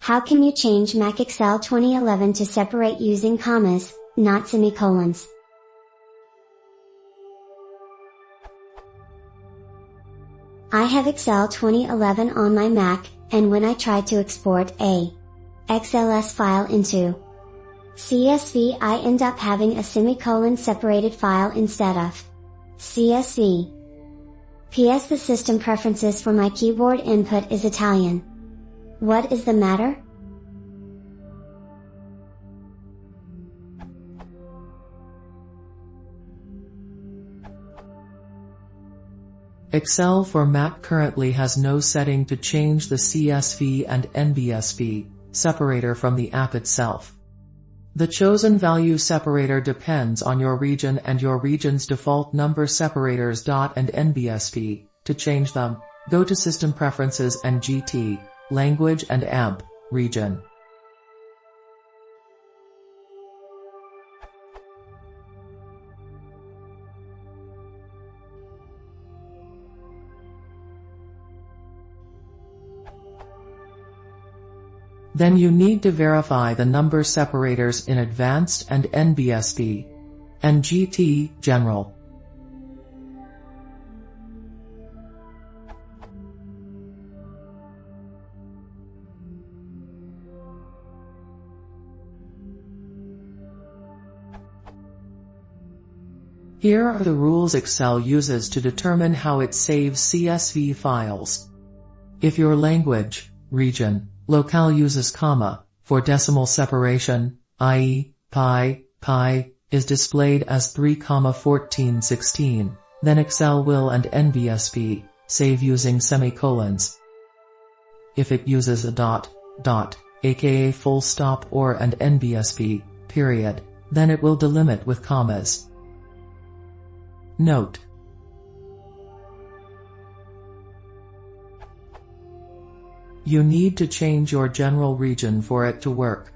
How can you change Mac Excel 2011 to separate using commas, not semicolons? I have Excel 2011 on my Mac, and when I try to export a XLS file into CSV, I end up having a semicolon separated file instead of CSV. PS The system preferences for my keyboard input is Italian. What is the matter? Excel for Mac currently has no setting to change the CSV and NBSV separator from the app itself. The chosen value separator depends on your region and your region's default number separators. And NBSV. To change them, go to System Preferences and GT, Language and AMP, Region. Then you need to verify the number separators in Advanced and NBSV. And GT, General. Here are the rules Excel uses to determine how it saves CSV files. If your language, region, locale uses comma for decimal separation, i.e., pi is displayed as 3,1416, then Excel will and NBSV save using semicolons. If it uses a dot, aka full stop or and NBSV, period, then it will delimit with commas. Note: you need to change your general region for it to work.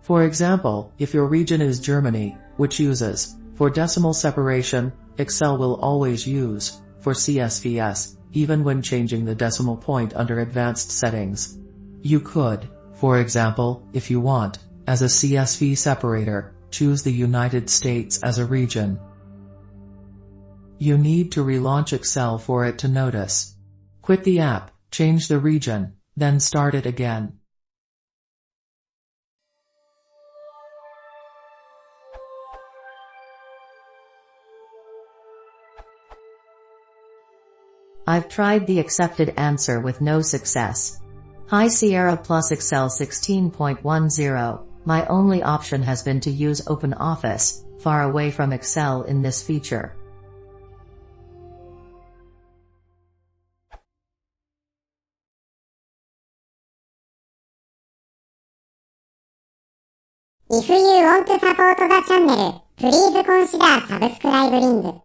For example, if your region is Germany, which uses, for decimal separation, Excel will always use, for CSVS, even when changing the decimal point under Advanced Settings. You could, for example, if you want, as a CSV separator, choose the United States as a region. You need to relaunch Excel for it to notice. Quit the app, change the region, then start it again. I've tried the accepted answer with no success. Hi Sierra plus Excel 16.10. My only option has been to use OpenOffice, far away from Excel in this feature. If you want to support the channel, please consider subscribing.